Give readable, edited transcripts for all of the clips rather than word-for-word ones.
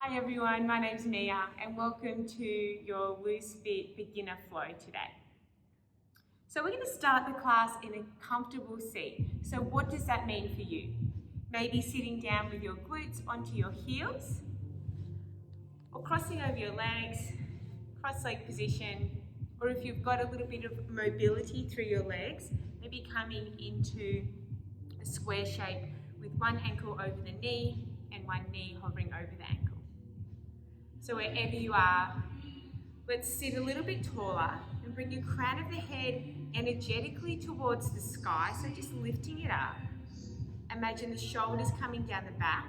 Hi everyone, my name's Mia and welcome to your Loose Fit Beginner Flow today. So we're going to start the class in a comfortable seat. So what does that mean for you? Maybe sitting down with your glutes onto your heels or crossing over your legs, cross-leg position, or if you've got a little bit of mobility through your legs, maybe coming into a square shape with one ankle over the knee and one knee hovering over the ankle. So wherever you are, let's sit a little bit taller and bring your crown of the head energetically towards the sky, so just lifting it up. Imagine the shoulders coming down the back.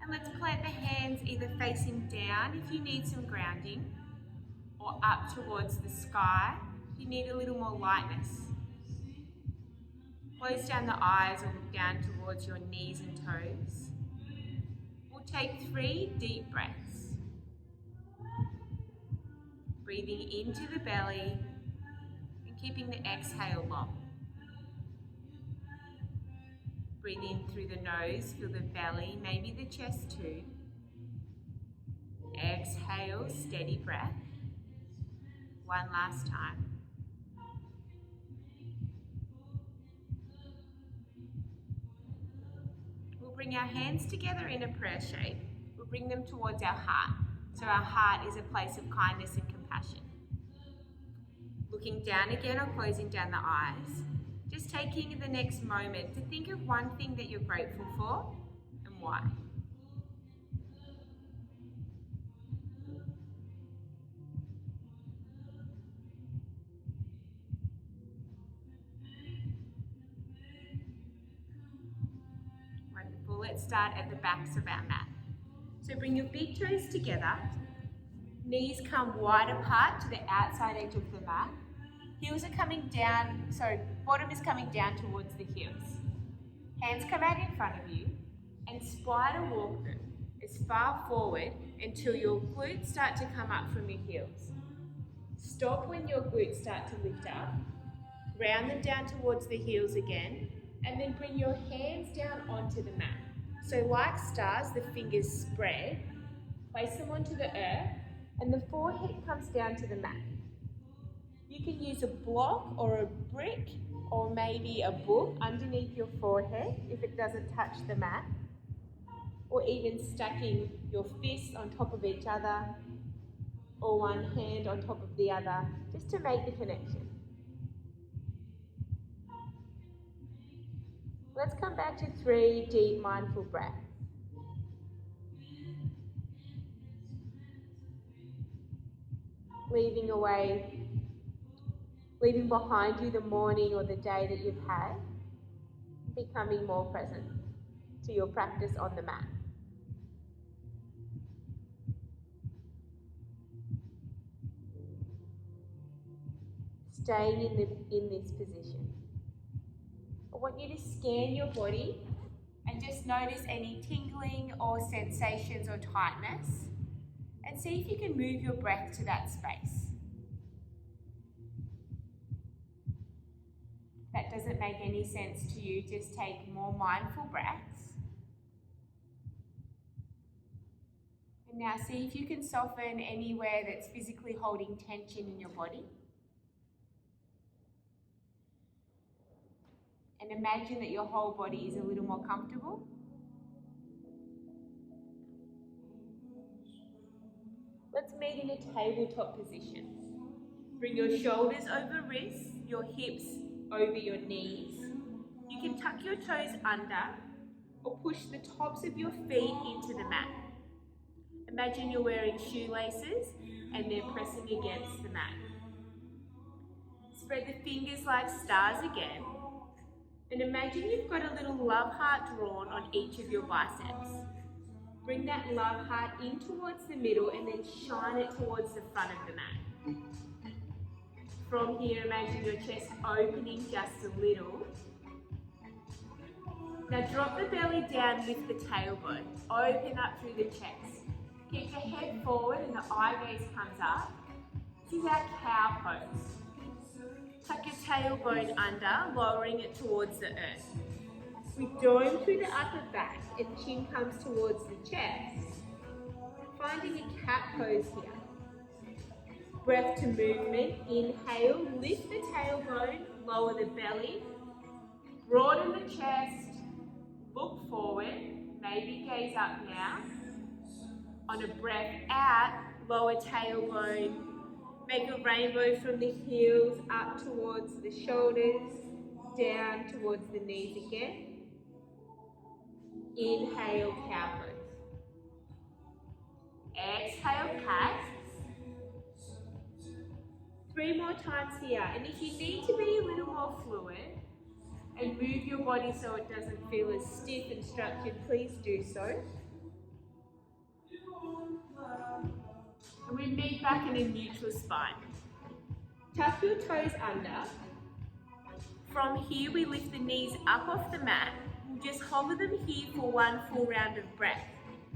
And let's plant the hands either facing down if you need some grounding, or up towards the sky if you need a little more lightness. Close down the eyes or look down towards your knees and toes. We'll take 3 deep breaths. Breathing into the belly and keeping the exhale long. Breathe in through the nose, feel the belly, maybe the chest too. Exhale, steady breath. One last time. We'll bring our hands together in a prayer shape. We'll bring them towards our heart. So our heart is a place of kindness and compassion. Looking down again or closing down the eyes. Just taking the next moment to think of one thing that you're grateful for and why. Wonderful. Let's start at the backs of our mat. So bring your big toes together. Knees come wide apart to the outside edge of the mat. Heels are coming down, bottom is coming down towards the heels. Hands come out in front of you and spider walk them as far forward until your glutes start to come up from your heels. Stop when your glutes start to lift up. Round them down towards the heels again, and then bring your hands down onto the mat. So like stars, the fingers spread, place them onto the earth, and the forehead comes down to the mat. You can use a block or a brick or maybe a book underneath your forehead if it doesn't touch the mat, or even stacking your fists on top of each other or one hand on top of the other, just to make the connection. Let's come back to 3 deep mindful breaths. Leaving behind you the morning or the day that you've had, becoming more present to your practice on the mat. Staying in this position. I want you to scan your body and just notice any tingling or sensations or tightness, and see if you can move your breath to that space. If that doesn't make any sense to you, just take more mindful breaths. And now see if you can soften anywhere that's physically holding tension in your body. And imagine that your whole body is a little more comfortable. Let's meet in a tabletop position. Bring your shoulders over wrists, your hips over your knees. You can tuck your toes under or push the tops of your feet into the mat. Imagine you're wearing shoelaces and they're pressing against the mat. Spread the fingers like stars again. And imagine you've got a little love heart drawn on each of your biceps. Bring that love heart in towards the middle and then shine it towards the front of the mat. From here, imagine your chest opening just a little. Now drop the belly down, lift the tailbone. Open up through the chest. Keep the head forward and the eye gaze comes up. This is our cow pose. Tuck your tailbone under, lowering it towards the earth. We dome through the upper back and chin comes towards the chest. finding a cat pose here. Breath to movement, inhale, lift the tailbone, lower the belly, broaden the chest, look forward, maybe gaze up now. On a breath out, lower tailbone, make a rainbow from the heels up towards the shoulders, down towards the knees again. Inhale, cow pose. Exhale, cat. 3 more times here, and if you need to be a little more fluid and move your body so it doesn't feel as stiff and structured, please do so. And we meet back in a neutral spine. Tuck your toes under. From here, we lift the knees up off the mat. We'll just hover them here for 1 full round of breath.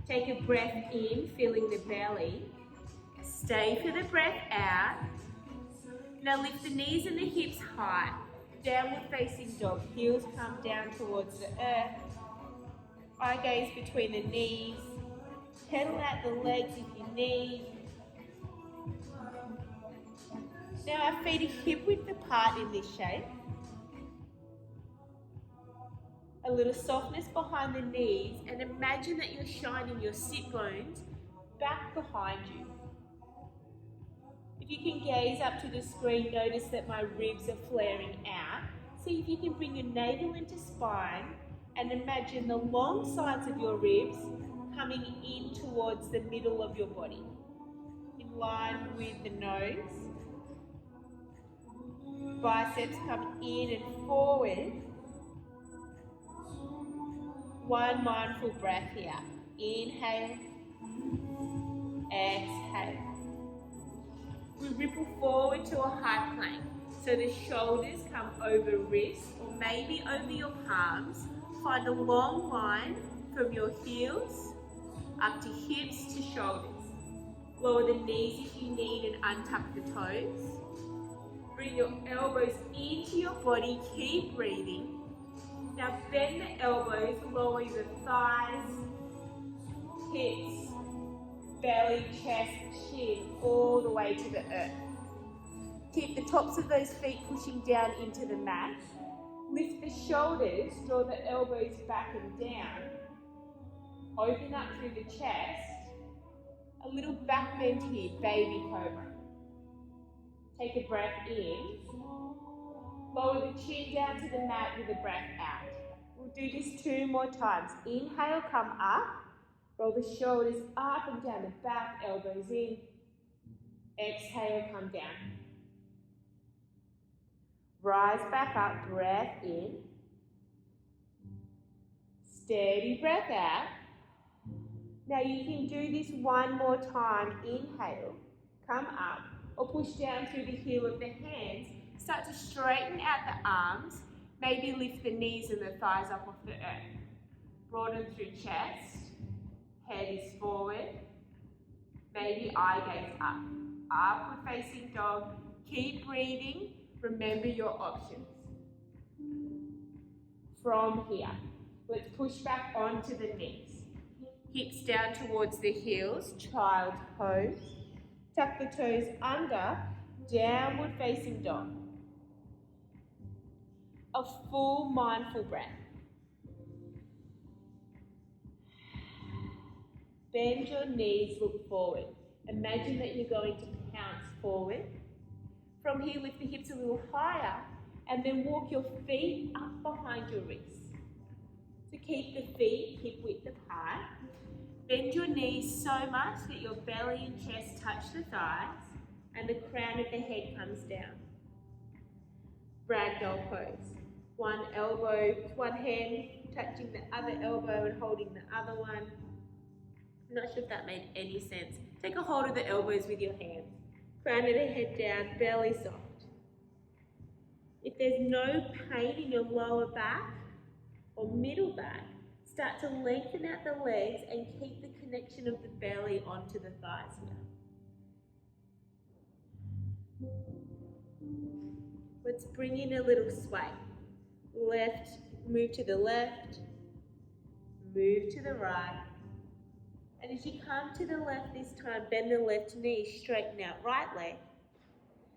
Take a breath in, filling the belly. Stay for the breath out. Now lift the knees and the hips high. Downward facing dog. Heels come down towards the earth. Eye gaze between the knees. Pedal out the legs if you need. Now our feet are hip width apart in this shape. A little softness behind the knees, and imagine that you're shining your sit bones back behind you. If you can gaze up to the screen, notice that my ribs are flaring out. See if you can bring your navel into spine and imagine the long sides of your ribs coming in towards the middle of your body, in line with the nose. Biceps come in and forward. 1 mindful breath here. Inhale, exhale. We ripple forward to a high plank. So the shoulders come over wrists or maybe over your palms. Find a long line from your heels up to hips to shoulders. Lower the knees if you need and untuck the toes. Bring your elbows into your body, keep breathing. Now bend the elbows, lower your thighs, hips, belly, chest, shin, all the way to the earth. Keep the tops of those feet pushing down into the mat. Lift the shoulders, draw the elbows back and down. Open up through the chest. A little back bend here, baby cobra. Take a breath in. Lower the chin down to the mat with a breath out. We'll do this 2 more times. Inhale, come up. Roll the shoulders up and down the back, elbows in. Exhale, come down. Rise back up, breath in. Steady breath out. Now you can do this 1 more time. Inhale, come up, or push down through the heel of the hands. Start to straighten out the arms. Maybe lift the knees and the thighs up off the earth. Broaden through chest. Head is forward. Maybe eye gaze up. Upward facing dog. Keep breathing. Remember your options. From here, let's push back onto the knees. Hips down towards the heels, child pose. Tuck the toes under, downward facing dog. A full mindful breath. Bend your knees, look forward. Imagine that you're going to pounce forward. From here, lift the hips a little higher and then walk your feet up behind your wrists. So keep the feet hip width apart. Bend your knees so much that your belly and chest touch the thighs and the crown of the head comes down. Ragdoll pose. One elbow, one hand touching the other elbow and holding the other one. I'm not sure if that made any sense. Take a hold of the elbows with your hands. Crown of the head down, belly soft. If there's no pain in your lower back or middle back, start to lengthen out the legs and keep the connection of the belly onto the thighs here. Let's bring in a little sway. Left, move to the left, move to the right, And as you come to the left this time, bend the left knee, straighten out right leg.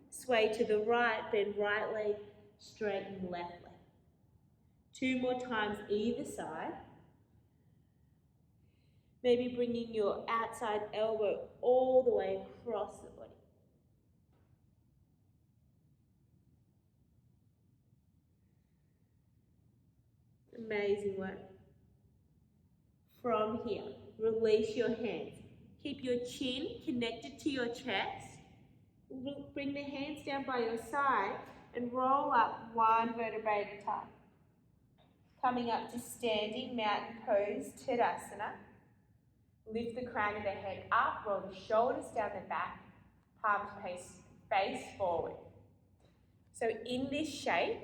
Sway to the right, bend right leg, straighten left leg. 2 more times either side. Maybe bringing your outside elbow all the way across the body. Amazing work. From here, release your hands. Keep your chin connected to your chest. Bring the hands down by your side and roll up 1 vertebrae at a time. Coming up to standing mountain pose, Tadasana. Lift the crown of the head up, roll the shoulders down the back, palms face forward. So in this shape,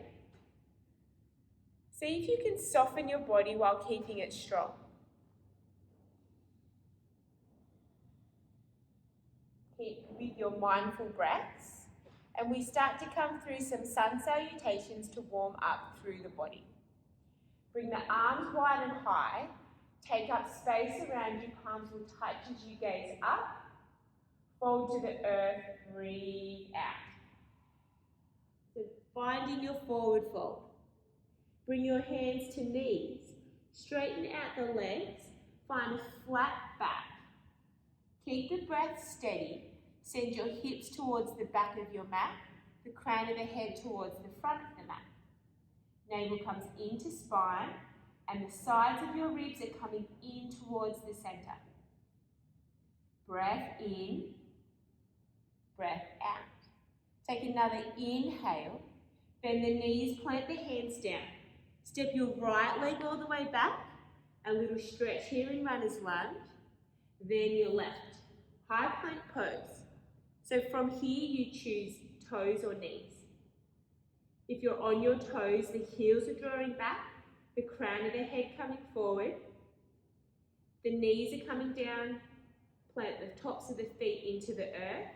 see if you can soften your body while keeping it strong. Keep with your mindful breaths, and we start to come through some sun salutations to warm up through the body. Bring the arms wide and high, take up space around you, palms will touch as you gaze up, fold to the earth, breathe out. So finding your forward fold. Bring your hands to knees, straighten out the legs, find a flat back. Keep the breath steady, send your hips towards the back of your mat, the crown of the head towards the front of the mat. Navel comes into spine, and the sides of your ribs are coming in towards the center. Breath in, breath out. Take another inhale, bend the knees, plant the hands down. Step your right leg all the way back, a little stretch here in runner's lunge, then your left. High plank pose. So from here you choose toes or knees. If you're on your toes, the heels are drawing back, the crown of the head coming forward, the knees are coming down, plant the tops of the feet into the earth,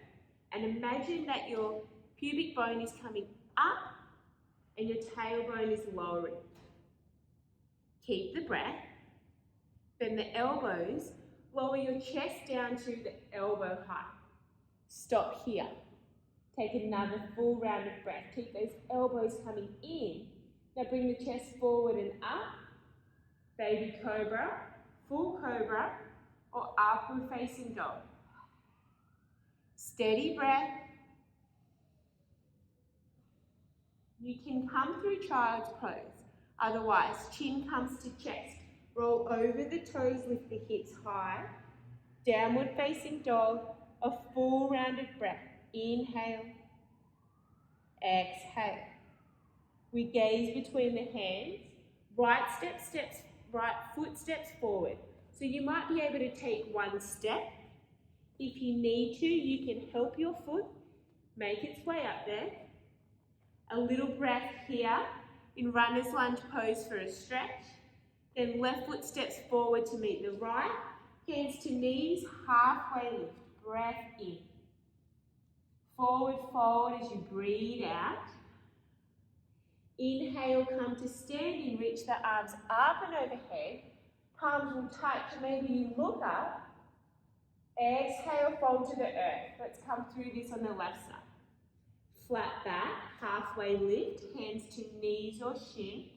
and imagine that your pubic bone is coming up and your tailbone is lowering. Keep the breath, bend the elbows, lower your chest down to the elbow height. Stop here. Take another full round of breath. Keep those elbows coming in. Now bring the chest forward and up. Baby cobra, full cobra, or upward facing dog. Steady breath. You can come through child's pose. Otherwise, chin comes to chest. Roll over the toes, lift the hips high. Downward facing dog, a full round of breath. Inhale, exhale. We gaze between the hands. Right foot steps forward. So you might be able to take 1 step. If you need to, you can help your foot make its way up there. A little breath here in runner's lunge pose for a stretch. Then left foot steps forward to meet the right. Hands to knees, halfway lift. Breath in. Forward fold as you breathe out. Inhale, come to standing, reach the arms up and overhead. Palms will touch, maybe you look up. Exhale, fold to the earth. Let's come through this on the left side. Flat back, halfway lift, hands to knees or shins.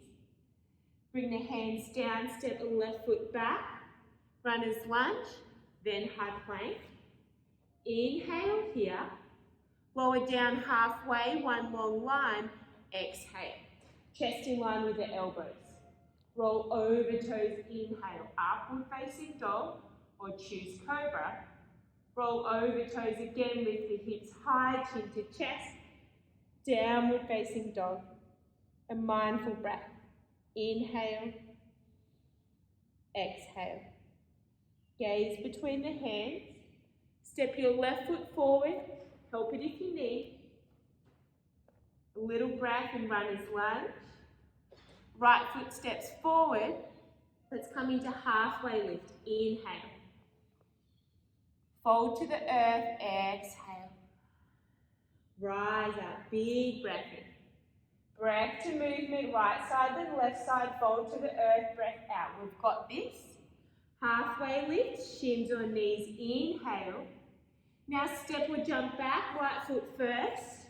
Bring the hands down, step the left foot back. Runner's lunge, then high plank. Inhale here. Lower down halfway, 1 long line. Exhale. Chest in line with the elbows. Roll over toes, inhale. Upward facing dog or choose cobra. Roll over toes again, lift the hips high, chin to chest. Downward facing dog. A mindful breath. Inhale. Exhale. Gaze between the hands. Step your left foot forward. Help it if you need. A little breath in runner's lunge. Right foot steps forward. Let's come into halfway lift. Inhale. Fold to the earth. Exhale. Rise up. Big breath in. Breath to movement. Right side then left side. Fold to the earth. Breath out. We've got this. Halfway lift, shins or knees, inhale. Now step or jump back, right foot first.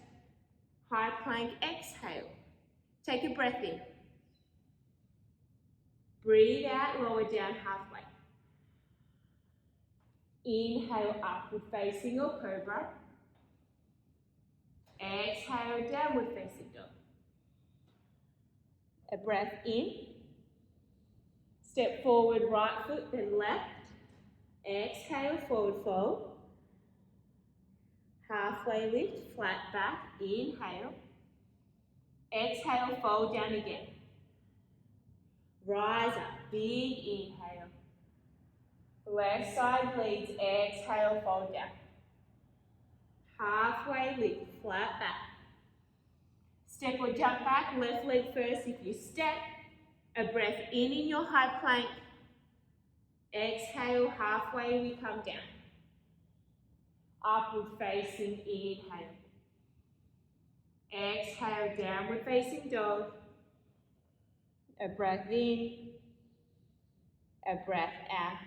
High plank, exhale. Take a breath in. Breathe out, lower down halfway. Inhale, upward facing or cobra. Exhale, downward facing dog. A breath in. Step forward, right foot, then left. Exhale, forward fold. Halfway lift, flat back, inhale. Exhale, fold down again. Rise up, big inhale. Left side leads, exhale, fold down. Halfway lift, flat back. Step or jump back, left leg first if you step. A breath in your high plank. Exhale, halfway we come down. Upward facing, inhale. Exhale, downward facing dog. A breath in. A breath out.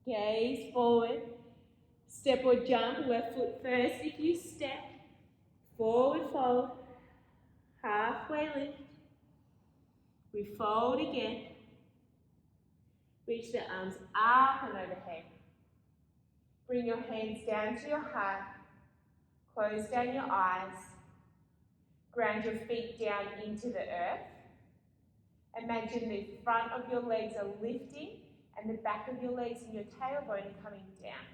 Gaze forward. Step or jump, left foot first if you step. Forward fold. Halfway lift. We fold again. Reach the arms up and overhead. Bring your hands down to your heart. Close down your eyes. Ground your feet down into the earth. Imagine the front of your legs are lifting and the back of your legs and your tailbone are coming down.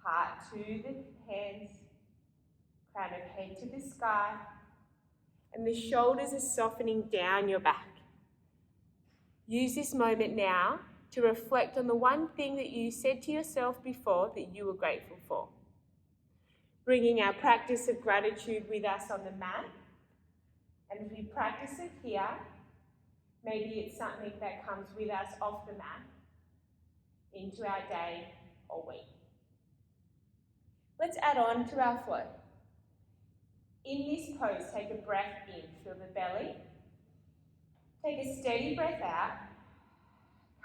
Heart to the hands, crown of head to the sky, and the shoulders are softening down your back. Use this moment now to reflect on the one thing that you said to yourself before that you were grateful for. Bringing our practice of gratitude with us on the mat. And if we practice it here, maybe it's something that comes with us off the mat into our day or week. Let's add on to our flow. In this pose, take a breath in, feel the belly. Take a steady breath out.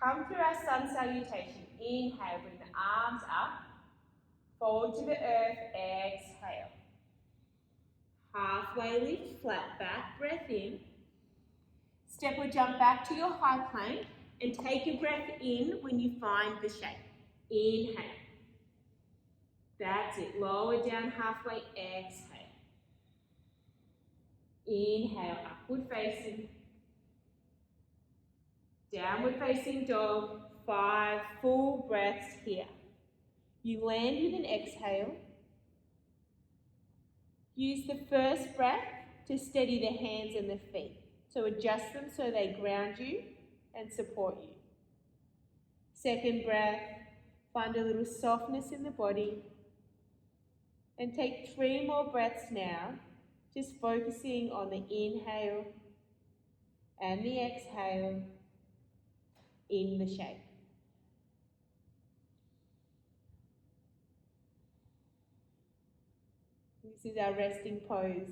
Come through our sun salutation. Inhale, bring the arms up. Fold to the earth, exhale. Halfway lift, flat back, breath in. Step or jump back to your high plank and take a breath in when you find the shape. Inhale. That's it, lower down halfway, exhale. Inhale, upward facing. Downward facing dog, 5 full breaths here. You land with an exhale. Use the first breath to steady the hands and the feet. So adjust them so they ground you and support you. Second breath, find a little softness in the body. And take 3 more breaths now, just focusing on the inhale and the exhale in the shape. This is our resting pose.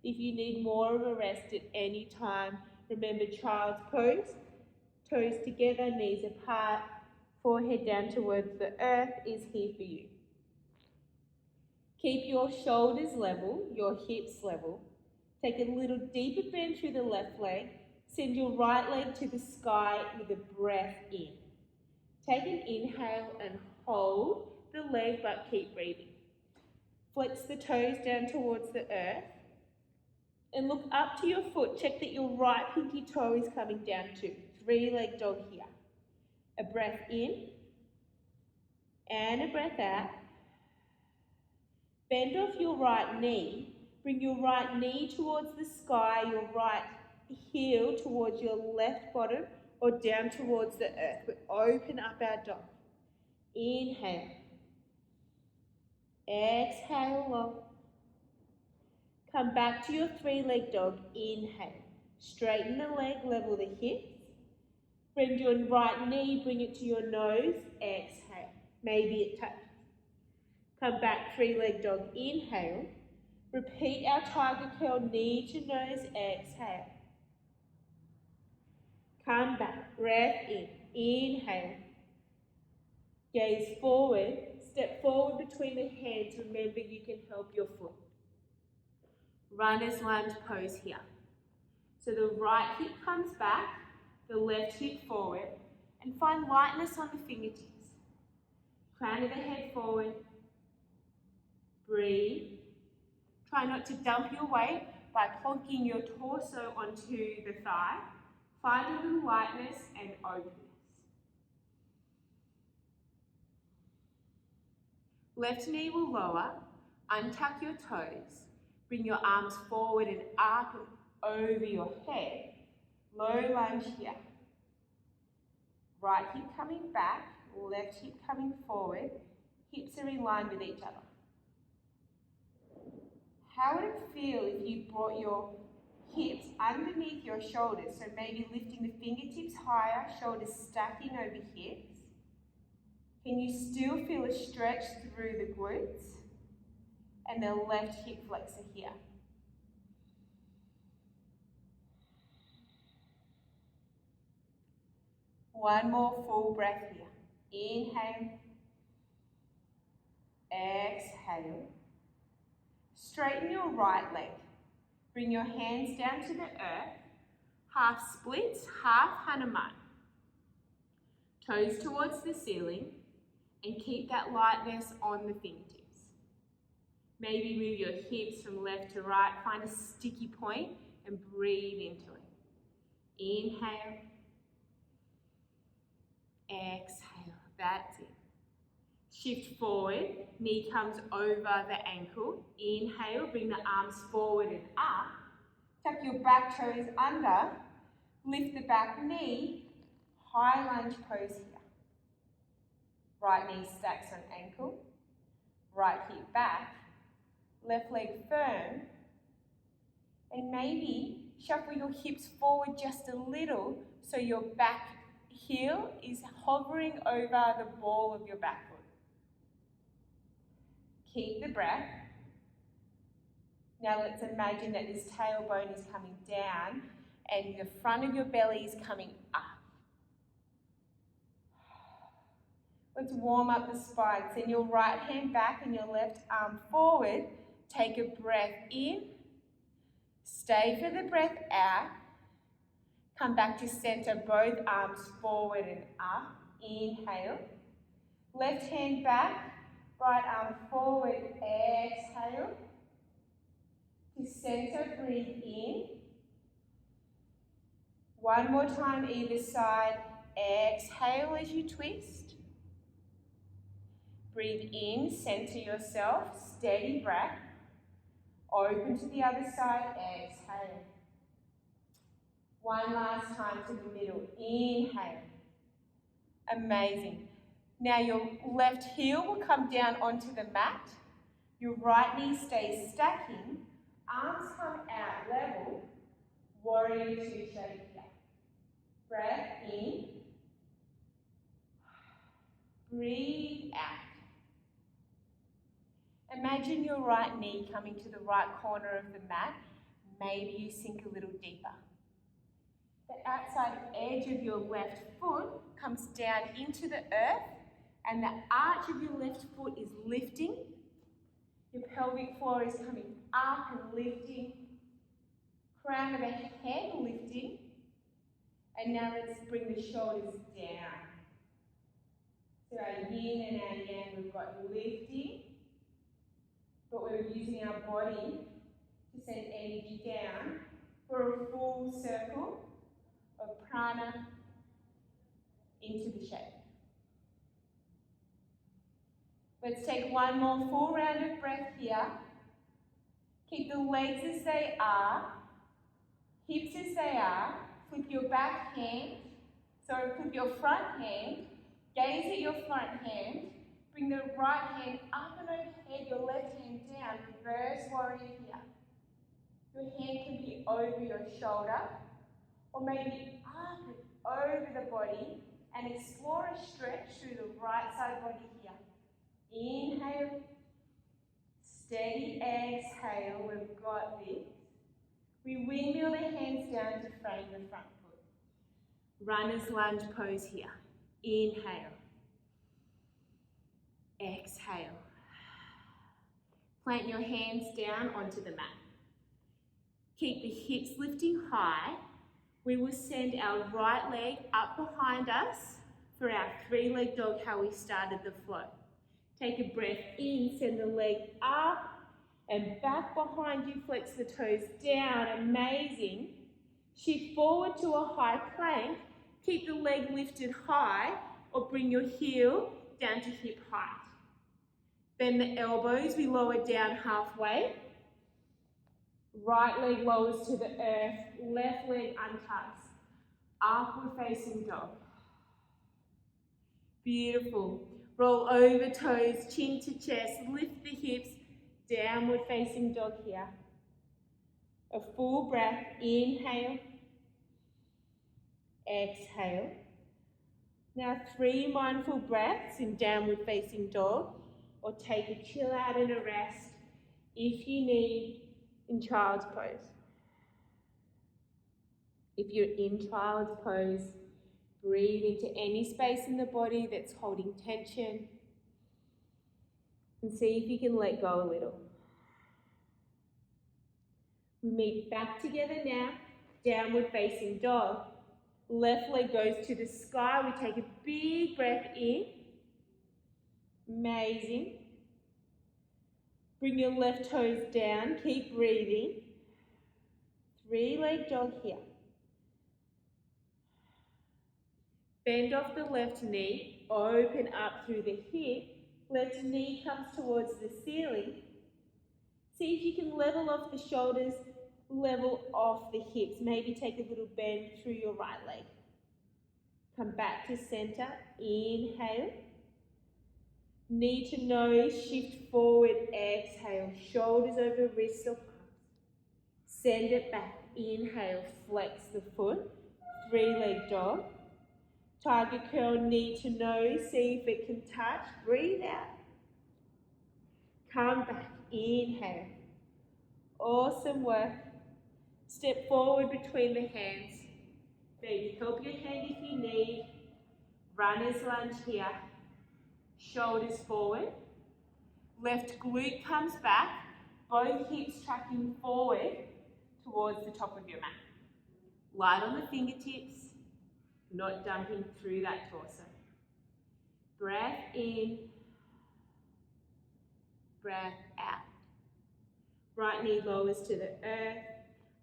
If you need more of a rest at any time, remember child's pose. Toes together, knees apart, forehead down towards the earth is here for you. Keep your shoulders level, your hips level. Take a little deeper bend through the left leg. Send your right leg to the sky with a breath in. Take an inhale and hold the leg, but keep breathing. Flex the toes down towards the earth. And look up to your foot. Check that your right pinky toe is coming down too. 3-leg dog here. A breath in and a breath out. Bend off your right knee. Bring your right knee towards the sky, your right heel towards your left bottom or down towards the earth. We open up our dog. Inhale. Exhale long. Come back to your 3-leg dog. Inhale. Straighten the leg, level the hips. Bend your right knee, bring it to your nose. Exhale. Maybe it touches. Come back, 3-leg dog. Inhale. Repeat our tiger curl, knee to nose. Exhale. Come back, breath in, inhale. Gaze forward, step forward between the hands. Remember, you can help your foot. Runner's lunge pose here. So the right hip comes back, the left hip forward, and find lightness on the fingertips. Crown of the head forward. Breathe. Try not to dump your weight by plonking your torso onto the thigh. Find a little lightness and openness. Left knee will lower, untuck your toes, bring your arms forward and up and over your head. Low lunge here. Right hip coming back, left hip coming forward, hips are in line with each other. How would it feel if you brought your hips underneath your shoulders, so maybe lifting the fingertips higher, shoulders stacking over hips? Can you still feel a stretch through the glutes? And the left hip flexor here. One more full breath here. Inhale. Exhale. Straighten your right leg. Bring your hands down to the earth. Half splits, half Hanuman. Toes towards the ceiling. And keep that lightness on the fingertips. Maybe move your hips from left to right. Find a sticky point and breathe into it. Inhale. Exhale. That's it. Shift forward. Knee comes over the ankle. Inhale. Bring the arms forward and up. Tuck your back toes under. Lift the back knee. High lunge pose here. Right knee stacks on ankle, right hip back, left leg firm, and maybe shuffle your hips forward just a little so your back heel is hovering over the ball of your back foot. Keep the breath. Now let's imagine that this tailbone is coming down and the front of your belly is coming up. Let's warm up the spine. Send your right hand back and your left arm forward. Take a breath in. Stay for the breath out. Come back to center, both arms forward and up. Inhale. Left hand back, right arm forward. Exhale. To center, breathe in. One more time either side. Exhale as you twist. Breathe in, center yourself, steady breath. Open to the other side, exhale. One last time to the middle, inhale. Amazing. Now your left heel will come down onto the mat. Your right knee stays stacking. Arms come out level. Warrior two shape here. Breath in. Breathe out. Imagine your right knee coming to the right corner of the mat. Maybe you sink a little deeper. The outside edge of your left foot comes down into the earth and the arch of your left foot is lifting. Your pelvic floor is coming up and lifting. Crown of the head lifting. And now let's bring the shoulders down. So our yin and our yang, we've got lifting. But we're using our body to send energy down for a full circle of prana into the shape. Let's take one more full round of breath here. Keep the legs as they are, hips as they are. Flip your back hand, flip your front hand, gaze at your front hand. Bring the right hand up and overhead, your left hand down, reverse warrior here. Your hand can be over your shoulder, or maybe up and over the body, and explore a stretch through the right side body here. Inhale, steady exhale, we've got this. We windmill the hands down to frame the front foot. Runner's lunge pose here. Inhale. Exhale. Plant your hands down onto the mat. Keep the hips lifting high. We will send our right leg up behind us for our three-leg dog, how we started the flow. Take a breath in, send the leg up and back behind you, flex the toes down, amazing. Shift forward to a high plank, keep the leg lifted high or bring your heel down to hip height. Bend the elbows, we lower down halfway. Right leg lowers to the earth, left leg untucks. Upward facing dog. Beautiful. Roll over toes, chin to chest, lift the hips, downward facing dog here. A full breath, inhale, exhale. Now 3 mindful breaths in downward facing dog, or take a chill out and a rest if you need in child's pose. If you're in child's pose, breathe into any space in the body that's holding tension and see if you can let go a little. We meet back together now, downward facing dog. Left leg goes to the sky. We take a big breath in. Amazing. Bring your left toes down. Keep breathing. 3-leg dog here. Bend off the left knee. Open up through the hip. Left knee comes towards the ceiling. See if you can level off the shoulders, level off the hips. Maybe take a little bend through your right leg. Come back to center. Inhale. Knee to nose, shift forward, exhale. Shoulders over wrists or palms. Send it back. Inhale, flex the foot. 3-leg dog. Tiger curl, knee to nose. See if it can touch. Breathe out. Come back. Inhale. Awesome work. Step forward between the hands. Maybe help your hand if you need. Runner's lunge here. Shoulders forward. Left glute comes back. Both hips tracking forward towards the top of your mat. Light on the fingertips, not dumping through that torso. Breath in. Breath out. Right knee lowers to the earth.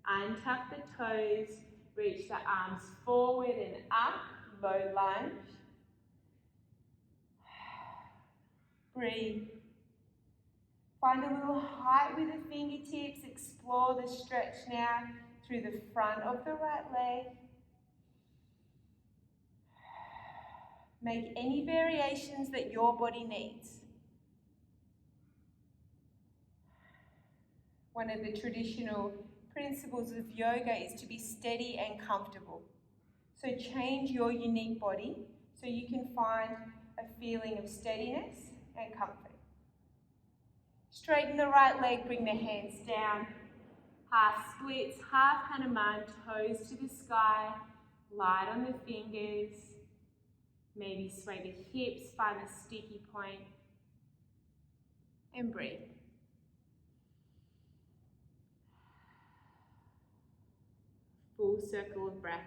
Untuck the toes. Reach the arms forward and up. Low lunge. Breathe. Find a little height with the fingertips. Explore the stretch now through the front of the right leg. Make any variations that your body needs. One of the traditional principles of yoga is to be steady and comfortable. So change your unique body so you can find a feeling of steadiness and comfort. Straighten the right leg, bring the hands down. Half splits, half Hanuman, toes to the sky, light on the fingers. Maybe sway the hips, find a sticky point, and breathe. Full circle of breath.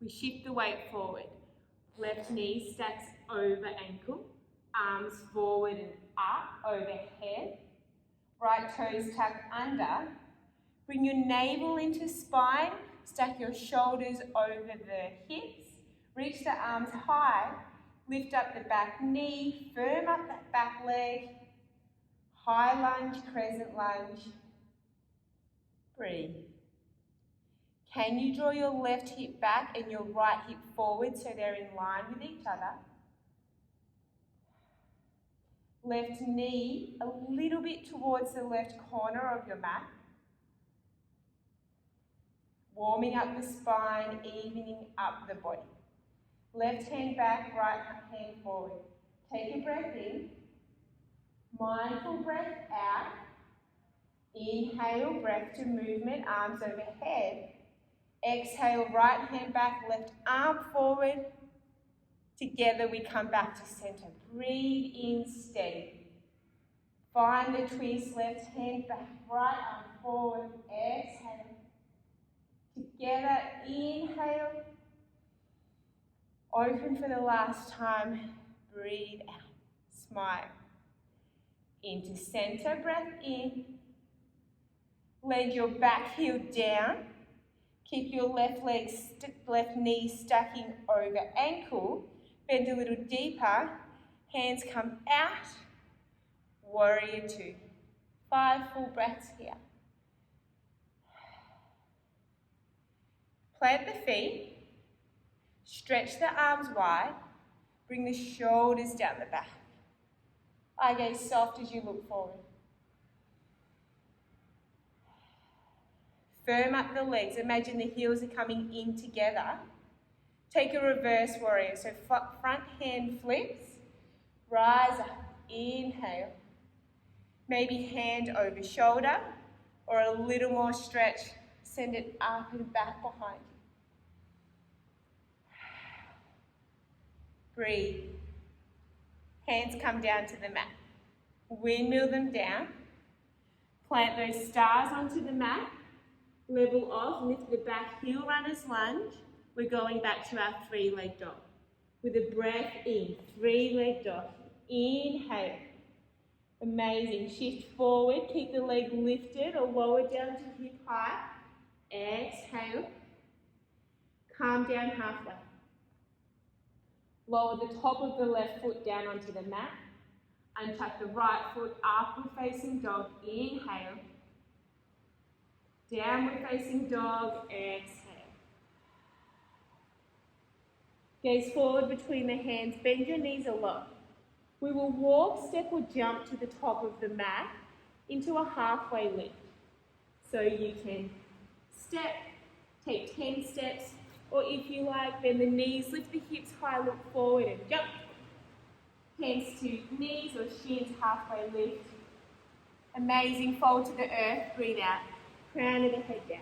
We shift the weight forward. Left knee stacks over ankle. Arms forward and up, overhead. Right toes tuck under. Bring your navel into spine. Stack your shoulders over the hips. Reach the arms high. Lift up the back knee. Firm up that back leg. High lunge, crescent lunge. Breathe. Can you draw your left hip back and your right hip forward so they're in line with each other? Left knee a little bit towards the left corner of your mat. Warming up the spine, evening up the body. Left hand back, right hand forward. Take a breath in. Mindful breath out. Inhale, breath to movement, arms overhead. Exhale, right hand back, left arm forward. Together we come back to center. Breathe in steady. Find the twist, left hand back, right arm forward. Exhale. Together, inhale. Open for the last time. Breathe out. Smile. Into center, breath in. Leg your back heel down. Keep your left knee stacking over ankle. Bend a little deeper. Hands come out. Warrior two. 5 full breaths here. Plant the feet. Stretch the arms wide. Bring the shoulders down the back. Eye gaze soft as you look forward. Firm up the legs. Imagine the heels are coming in together. Take a reverse warrior. So front hand flips. Rise up. Inhale. Maybe hand over shoulder or a little more stretch. Send it up and back behind you. Breathe. Hands come down to the mat. Windmill them down. Plant those stars onto the mat. Level off, lift the back, heel runner's lunge. We're going back to our 3-leg dog. With a breath in, 3-leg dog. Inhale. Amazing. Shift forward, keep the leg lifted or lower down to hip height. Exhale. Calm down halfway. Lower the top of the left foot down onto the mat. Untuck the right foot, upward facing dog. Inhale. Downward facing dog. Exhale. Gaze forward between the hands. Bend your knees a lot. We will walk, step or jump to the top of the mat into a halfway lift. So you can step, take 10 steps, or if you like, bend the knees, lift the hips high, look forward and jump. Hands to knees or shins, halfway lift. Amazing, fold to the earth, breathe out. Crown of the head down.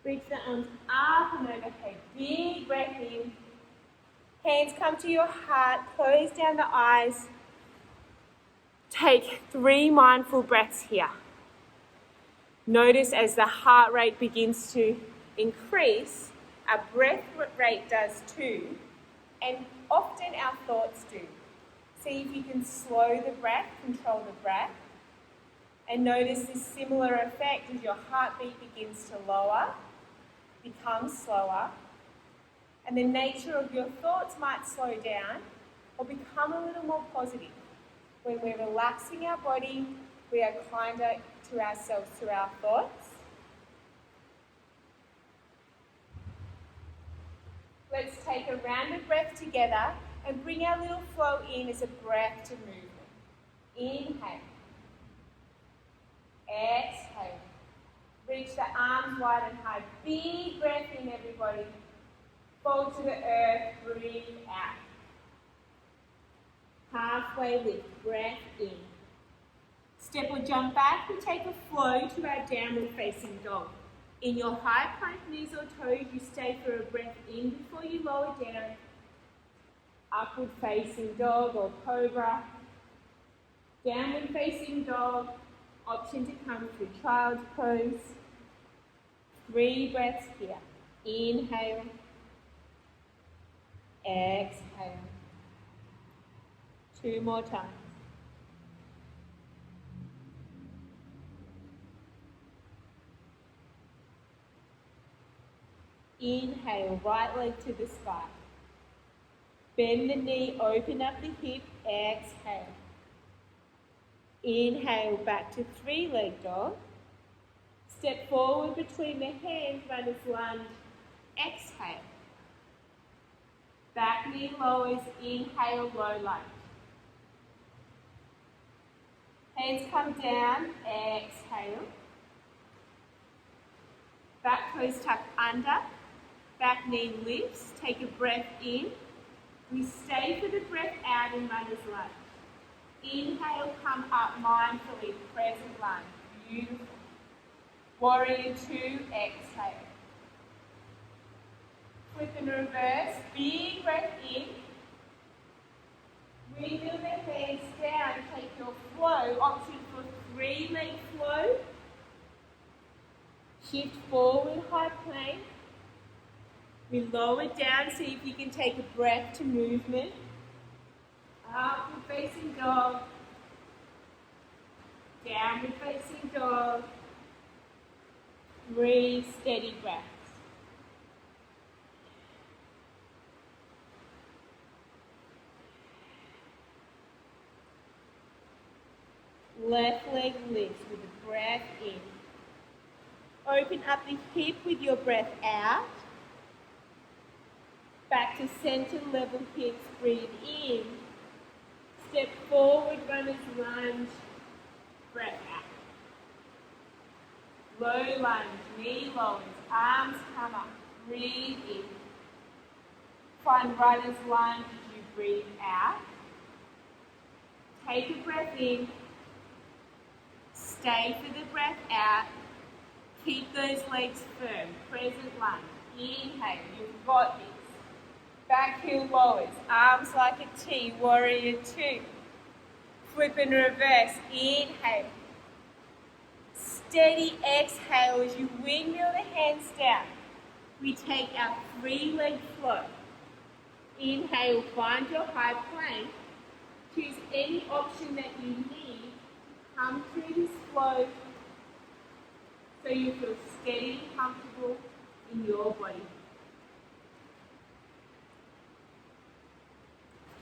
Reach the arms up and overhead. Big breath in. Hands come to your heart, close down the eyes. Take 3 mindful breaths here. Notice as the heart rate begins to increase, our breath rate does too, and often our thoughts do. See if you can slow the breath, control the breath, and notice this similar effect as your heartbeat begins to lower, becomes slower, and the nature of your thoughts might slow down or become a little more positive. When we're relaxing our body, we are kinder to ourselves through our thoughts. Let's take a round of breath together and bring our little flow in as a breath to movement. Inhale. Exhale. Reach the arms wide and high. Big breath in, everybody. Fold to the earth, breathe out. Halfway lift, breath in. Step or jump back, we take a flow to our downward facing dog. In your high plank, knees or toes, you stay for a breath in before you lower down. Upward facing dog or cobra. Downward facing dog, option to come through child's pose. 3 breaths here. Inhale. Exhale. 2 more times. Inhale, right leg to the sky. Bend the knee, open up the hip, exhale. Inhale, back to 3-leg dog. Step forward between the hands, runner's lunge, exhale. Back knee lowers, inhale, low lunge. Hands come down, exhale. Back toes tuck under, back knee lifts, take a breath in. We stay for the breath out in runner's lunge. Inhale, come up mindfully, present lunge. Beautiful. Warrior two, exhale. Flip and reverse, big breath in. Wiggle the hands down, take your flow, option for 3-leg flow. Shift forward, high plank. We lower down, see if you can take a breath to movement. Upward facing dog. Downward facing dog. Breathe, steady breaths. Left leg lifts with a breath in. Open up the hip with your breath out. Back to center level hips, breathe in. Step forward, runner's lunge, breath out. Low lunge, knee lowers, arms come up, breathe in. Find runner's lunge as you breathe out. Take a breath in. Stay for the breath out. Keep those legs firm. Present lunge. Inhale. You've got this. Back heel lowers. Arms like a T. Warrior two. Flip and reverse. Inhale. Steady exhale as you windmill the hands down. We take our 3-leg flow. Inhale. Find your high plank. Choose any option that you need. Come through this flow so you feel steady and comfortable in your body.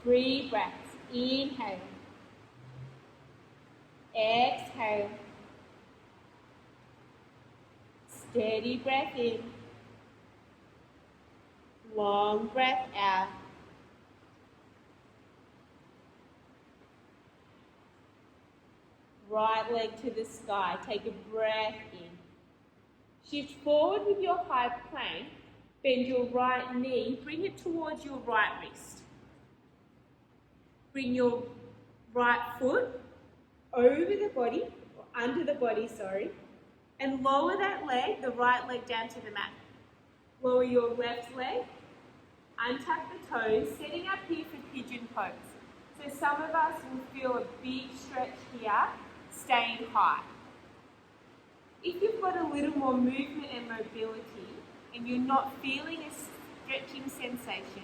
3 breaths. Inhale. Exhale. Steady breath in. Long breath out. Right leg to the sky. Take a breath in. Shift forward with your high plank. Bend your right knee. Bring it towards your right wrist. Bring your right foot over the body, or under the body, sorry, and lower that leg, the right leg, down to the mat. Lower your left leg. Untuck the toes, setting up here for pigeon pose. So some of us will feel a big stretch here, staying high. If you've got a little more movement and mobility and you're not feeling a stretching sensation,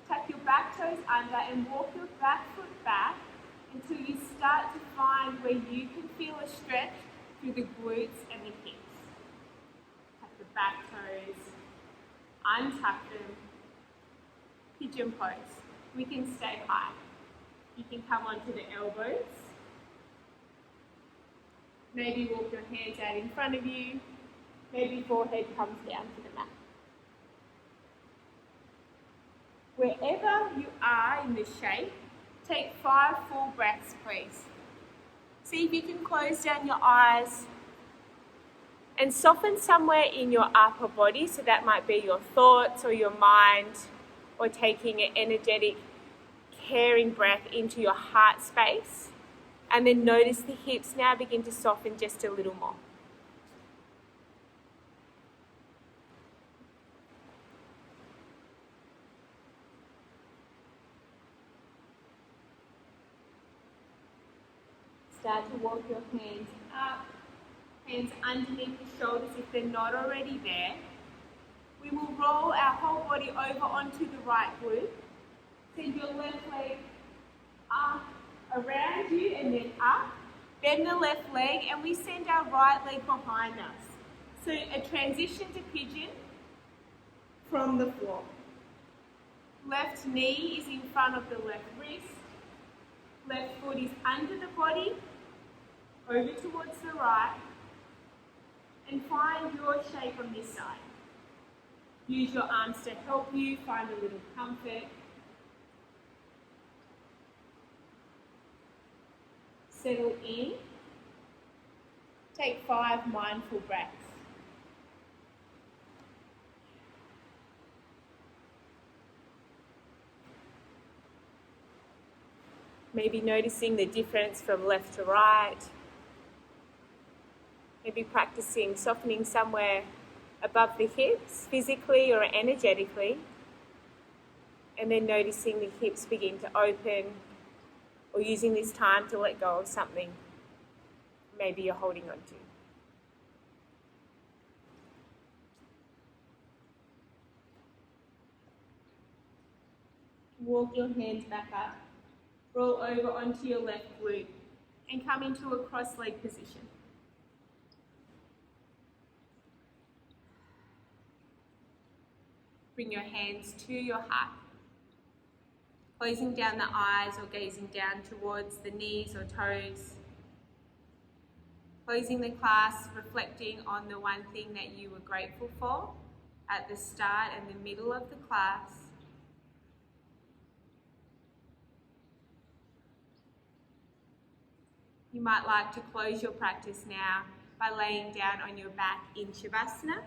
tuck your back toes under and walk your back foot back until you start to find where you can feel a stretch through the glutes and the hips. Tuck the back toes, untuck them, pigeon pose. We can stay high. You can come onto the elbows. Maybe walk your hands out in front of you. Maybe forehead comes down to the mat. Wherever you are in the shape, take 5 full breaths, please. See if you can close down your eyes and soften somewhere in your upper body. So that might be your thoughts or your mind, or taking an energetic, caring breath into your heart space. And then notice the hips now begin to soften just a little more. Start to walk your hands up, hands underneath the shoulders if they're not already there. We will roll our whole body over onto the right glute. Send your left leg up, around you and then up. Bend the left leg and we send our right leg behind us. So a transition to pigeon from the floor. Left knee is in front of the left wrist. Left foot is under the body, over towards the right. And find your shape on this side. Use your arms to help you find a little comfort. Settle in. Take 5 mindful breaths. Maybe noticing the difference from left to right. Maybe practicing softening somewhere above the hips, physically or energetically, and then noticing the hips begin to open, or using this time to let go of something maybe you're holding on to. Walk your hands back up, roll over onto your left glute, and come into a cross-leg position. Bring your hands to your heart, closing down the eyes or gazing down towards the knees or toes. Closing the class, reflecting on the one thing that you were grateful for at the start and the middle of the class. You might like to close your practice now by laying down on your back in Shavasana,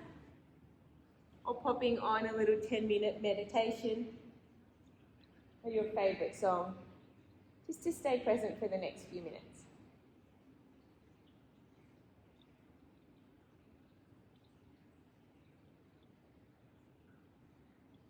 or popping on a little 10-minute meditation or your favourite song, just to stay present for the next few minutes.